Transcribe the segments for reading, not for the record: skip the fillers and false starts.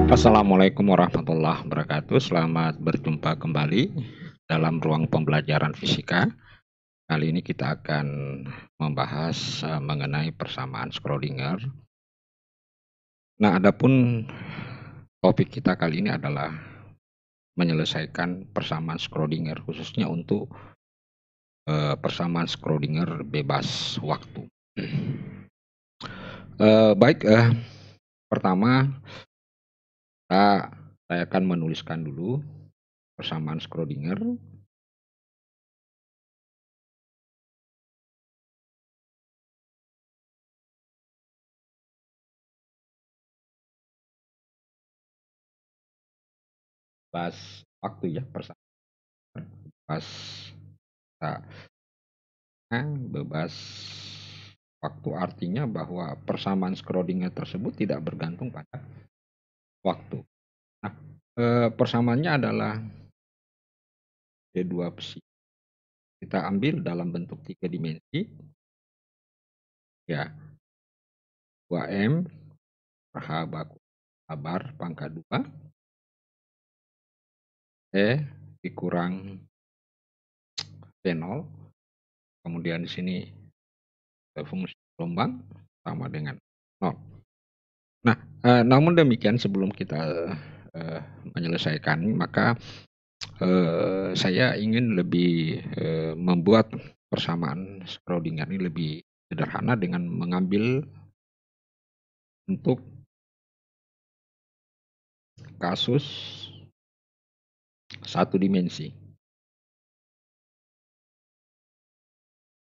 Assalamualaikum warahmatullahi wabarakatuh. Selamat berjumpa kembali dalam ruang pembelajaran fisika. Kali ini kita akan membahas mengenai persamaan Schrödinger. Nah, adapun topik kita kali ini adalah menyelesaikan persamaan Schrödinger, khususnya untuk persamaan Schrödinger bebas waktu. Baik, pertama saya akan menuliskan dulu persamaan Schrödinger. Bebas waktu ya, persamaan bebas bebas waktu artinya bahwa persamaan Schrödinger tersebut tidak bergantung pada waktu. Nah, persamaannya adalah D2 psi. Kita ambil dalam bentuk 3 dimensi. Ya, 2M per H bar pangkat 2 E dikurang V0. Kemudian di sini fungsi gelombang sama dengan 0. Nah, namun demikian sebelum kita menyelesaikan, maka saya ingin lebih membuat persamaan Schrödinger ini lebih sederhana dengan mengambil untuk kasus satu dimensi.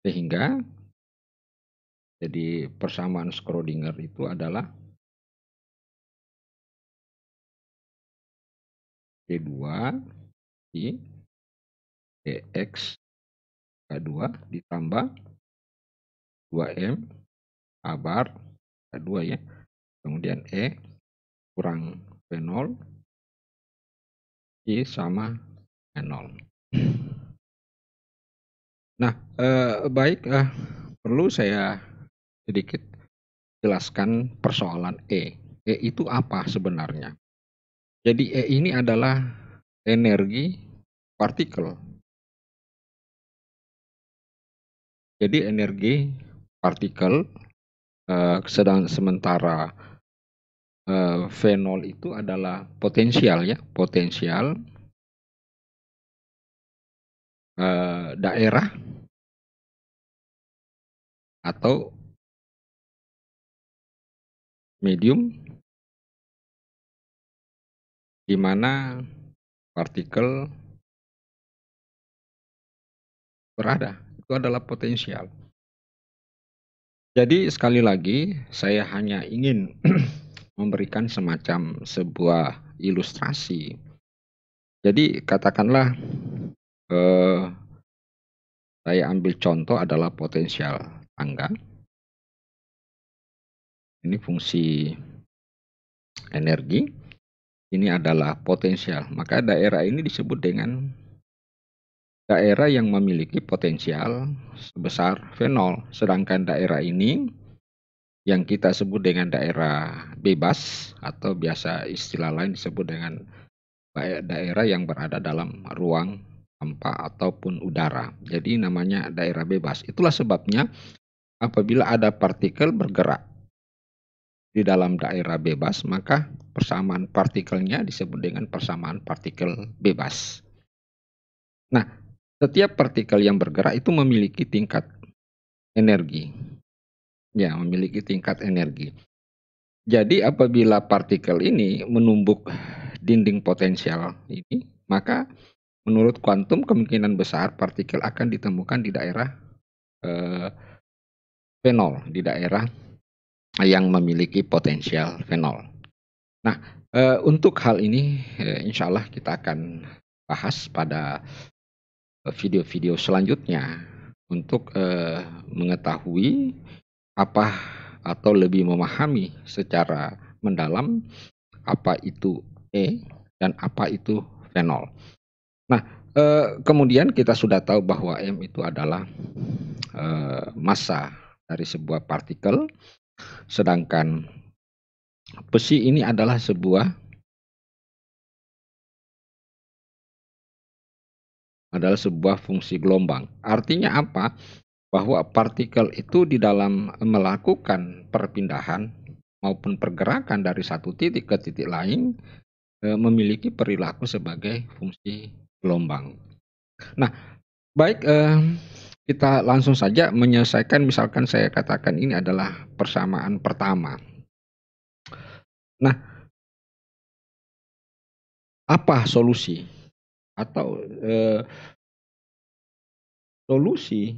Sehingga jadi persamaan Schrödinger itu adalah D2 di dx K2 ditambah 2M A bar K2 ya. Kemudian E kurang V0 I sama N0. Nah, baik, perlu saya sedikit jelaskan persoalan E. E itu apa sebenarnya? Jadi E ini adalah energi partikel. Jadi energi partikel, sementara V0 itu adalah potensial ya, potensial daerah atau medium di mana partikel berada. Itu adalah potensial. Jadi sekali lagi saya hanya ingin memberikan semacam sebuah ilustrasi. Jadi katakanlah saya ambil contoh adalah potensial tangga. Ini fungsi energi. Ini adalah potensial. Maka daerah ini disebut dengan daerah yang memiliki potensial sebesar V0. Sedangkan daerah ini yang kita sebut dengan daerah bebas atau biasa istilah lain disebut dengan daerah yang berada dalam ruang hampa ataupun udara. Jadi namanya daerah bebas. Itulah sebabnya apabila ada partikel bergerak di dalam daerah bebas, maka persamaan partikelnya disebut dengan persamaan partikel bebas. Nah, setiap partikel yang bergerak itu memiliki tingkat energi. Ya, memiliki tingkat energi. Jadi apabila partikel ini menumbuk dinding potensial ini, maka menurut kuantum kemungkinan besar partikel akan ditemukan di daerah V0, di daerah yang memiliki potensial V0. Nah, untuk hal ini insya Allah kita akan bahas pada video-video selanjutnya untuk mengetahui apa atau lebih memahami secara mendalam apa itu E dan apa itu V0. Nah, kemudian kita sudah tahu bahwa M itu adalah massa dari sebuah partikel, sedangkan besi ini adalah sebuah adalah sebuah fungsi gelombang. Artinya apa? Bahwa partikel itu di dalam melakukan perpindahan maupun pergerakan dari satu titik ke titik lain memiliki perilaku sebagai fungsi gelombang. Nah, baik, kita langsung saja menyelesaikan, misalkan saya katakan ini adalah persamaan pertama. Nah, apa solusi atau solusi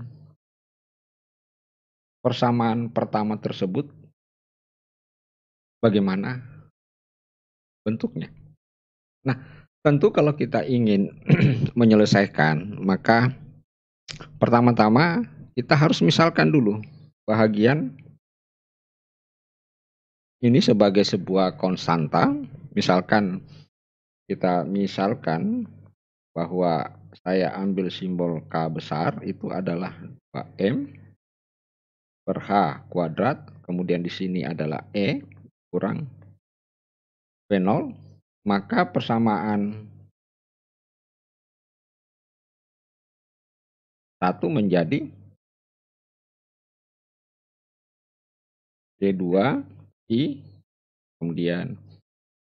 persamaan pertama tersebut bagaimana bentuknya? Nah, tentu kalau kita ingin menyelesaikan, maka pertama-tama kita harus misalkan dulu bahagian ini sebagai sebuah konstanta. Misalkan kita misalkan bahwa saya ambil simbol K besar itu adalah 2M per H kuadrat, kemudian di sini adalah E kurang V0, maka persamaan 1 menjadi D2 I, kemudian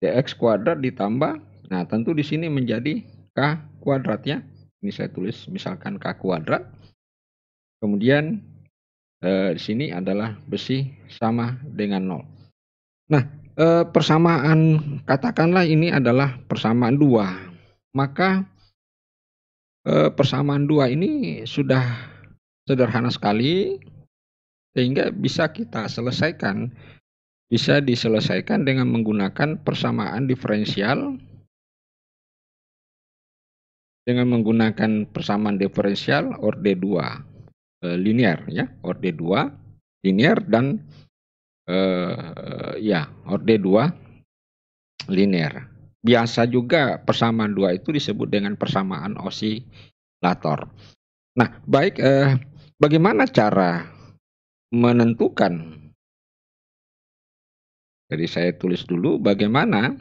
dx kuadrat ditambah, nah tentu di sini menjadi K kuadrat ya. Ini saya tulis misalkan K kuadrat. Kemudian di sini adalah besi sama dengan 0. Nah, persamaan katakanlah ini adalah persamaan 2. Maka persamaan 2 ini sudah sederhana sekali sehingga bisa kita selesaikan. Bisa diselesaikan dengan menggunakan persamaan diferensial. Dengan menggunakan persamaan diferensial orde 2 linear ya, orde 2 linear dan ya orde 2 linear. Biasa juga persamaan 2 itu disebut dengan persamaan osilator. Nah, baik, bagaimana cara menentukan? Jadi saya tulis dulu bagaimana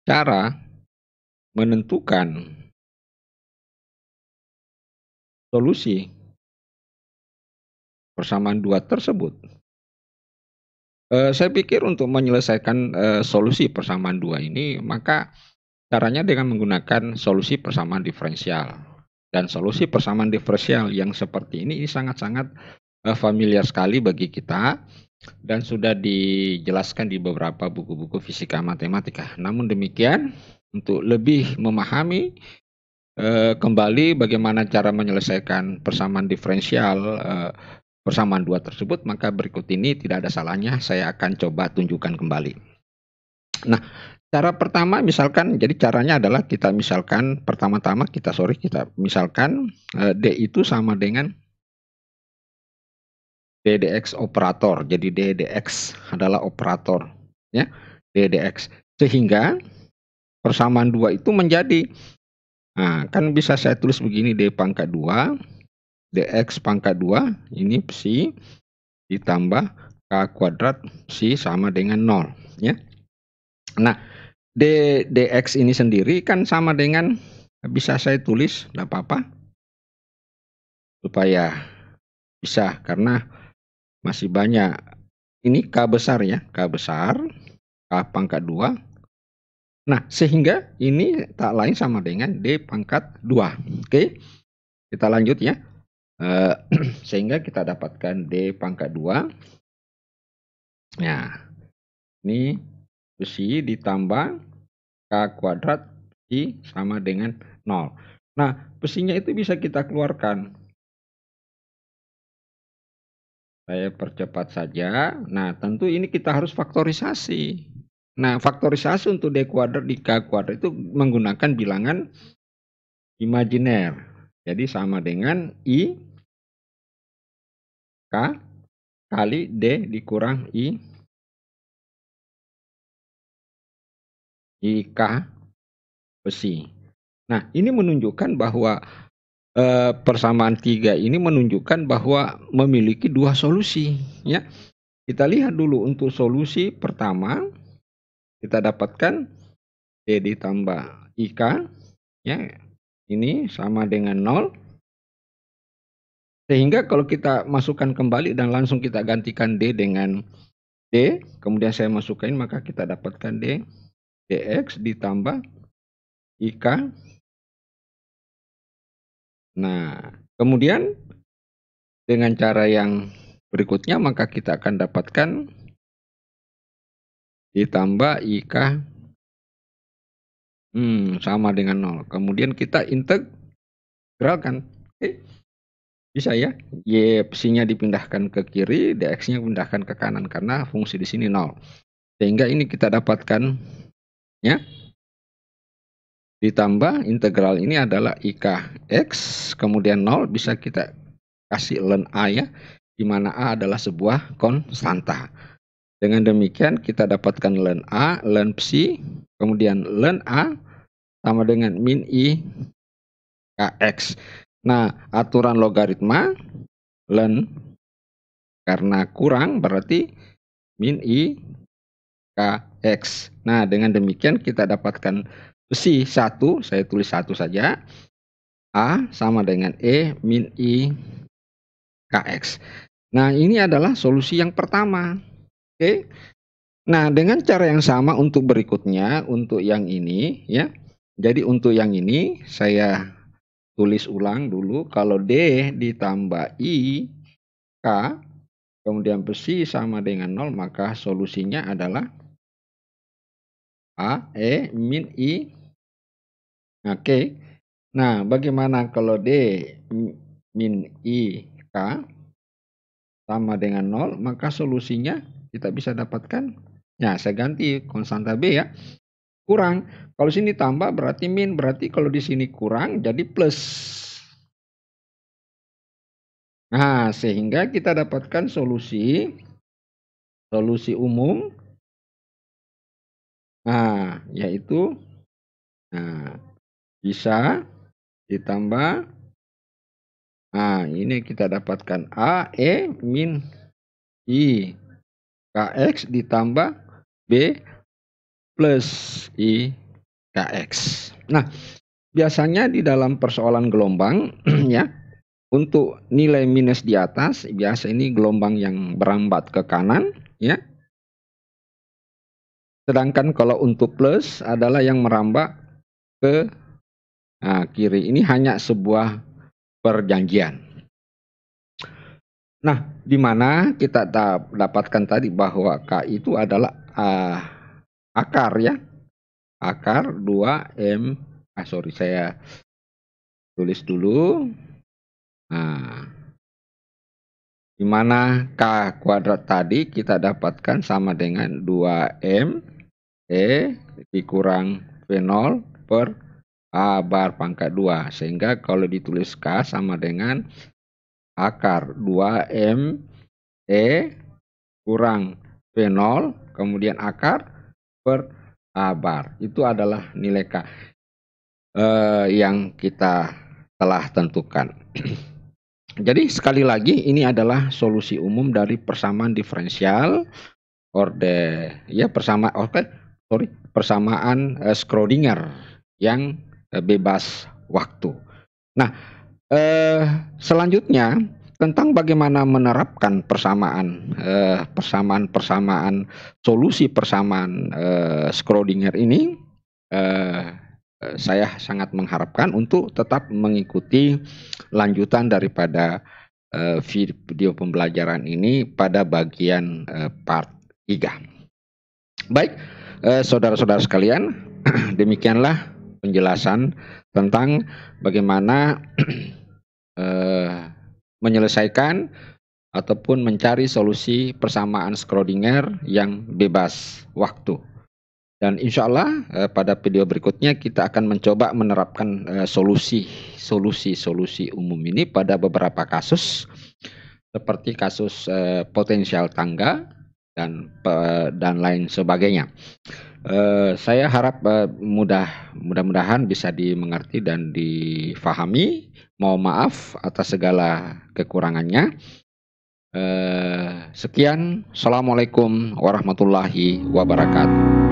cara menentukan solusi persamaan 2 tersebut. Saya pikir untuk menyelesaikan solusi persamaan 2 ini, maka caranya dengan menggunakan solusi persamaan diferensial. Dan solusi persamaan diferensial yang seperti ini sangat-sangat familiar sekali bagi kita dan sudah dijelaskan di beberapa buku-buku fisika matematika. Namun demikian, untuk lebih memahami kembali bagaimana cara menyelesaikan persamaan diferensial persamaan 2 tersebut, maka berikut ini tidak ada salahnya saya akan coba tunjukkan kembali. Nah, cara pertama misalkan, jadi caranya adalah kita misalkan pertama-tama kita misalkan D itu sama dengan ddx operator. Jadi ddx adalah operator ya, ddx. Sehingga persamaan 2 itu menjadi, nah kan bisa saya tulis begini, D pangkat 2 dx pangkat 2 ini psi ditambah K kuadrat psi sama dengan 0 ya. Nah, dx ini sendiri kan sama dengan, bisa saya tulis tidak apa-apa supaya bisa, karena masih banyak ini K besar ya, K besar K pangkat 2. Nah, sehingga ini tak lain sama dengan D pangkat 2. Oke, kita lanjut ya. Sehingga kita dapatkan D pangkat 2. Nah, ini besi ditambah K kuadrat psi sama dengan 0. Nah, besinya itu bisa kita keluarkan. Saya percepat saja. Nah, tentu ini kita harus faktorisasi. Nah, faktorisasi untuk D kuadrat di K kuadrat itu menggunakan bilangan imajiner. Jadi sama dengan I K kali D dikurang I K besi. Nah, ini menunjukkan bahwa persamaan 3 ini menunjukkan bahwa memiliki 2 solusi ya. Kita lihat dulu untuk solusi pertama, kita dapatkan D ditambah IK ya. Ini sama dengan 0. Sehingga kalau kita masukkan kembali dan langsung kita gantikan D dengan D, kemudian saya masukkan, maka kita dapatkan dx ditambah IK. Nah, kemudian dengan cara yang berikutnya maka kita akan dapatkan ditambah IK sama dengan 0. Kemudian kita integralkan. Oke, bisa ya. Y psinya dipindahkan ke kiri, dx-nya dipindahkan ke kanan karena fungsi di sini 0. Sehingga ini kita dapatkan ya. Ditambah integral ini adalah IK X, kemudian 0 bisa kita kasih ln A ya, di mana A adalah sebuah konstanta. Dengan demikian kita dapatkan ln A, ln psi, kemudian ln A sama dengan min I Kx. Nah, aturan logaritma ln karena kurang berarti min I Kx. Nah, dengan demikian kita dapatkan psi 1, saya tulis 1 saja. A sama dengan E min I Kx. Nah, ini adalah solusi yang pertama. Oke. Nah, dengan cara yang sama untuk berikutnya, untuk yang ini ya. Jadi untuk yang ini saya tulis ulang dulu. Kalau D ditambah I K kemudian psi sama dengan 0, maka solusinya adalah A E min I. Oke. Nah, bagaimana kalau D min I K sama dengan 0, maka solusinya kita bisa dapatkan, ya saya ganti konstanta B ya, kurang. Kalau sini tambah berarti min, berarti kalau di sini kurang jadi plus. Nah, sehingga kita dapatkan solusi umum, nah yaitu bisa ditambah, nah ini kita dapatkan A E min I Kx ditambah B plus I Kx. Nah, biasanya di dalam persoalan gelombang ya, untuk nilai minus di atas biasa ini gelombang yang berambat ke kanan ya. Sedangkan kalau untuk plus adalah yang merambat ke kiri. Ini hanya sebuah perjanjian. Nah, di mana kita dapatkan tadi bahwa K itu adalah akar ya. Akar 2M. Saya tulis dulu. Nah, di mana K kuadrat tadi kita dapatkan sama dengan 2M E dikurang V0 per A bar pangkat 2. Sehingga kalau ditulis K sama dengan akar 2M E kurang V0 kemudian akar per A bar. Itu adalah nilai K yang kita telah tentukan. Jadi sekali lagi ini adalah solusi umum dari persamaan diferensial persamaan Schrödinger yang bebas waktu. Nah, selanjutnya tentang bagaimana menerapkan persamaan solusi persamaan Schrödinger ini, saya sangat mengharapkan untuk tetap mengikuti lanjutan daripada video pembelajaran ini pada bagian part 3. Baik, saudara-saudara sekalian, demikianlah penjelasan tentang bagaimana menyelesaikan ataupun mencari solusi persamaan Schrödinger yang bebas waktu. Dan insya Allah pada video berikutnya kita akan mencoba menerapkan solusi umum ini pada beberapa kasus seperti kasus potensial tangga dan lain sebagainya. Saya harap mudah-mudahan bisa dimengerti dan difahami. Mohon maaf atas segala kekurangannya. Sekian, Assalamualaikum warahmatullahi wabarakatuh.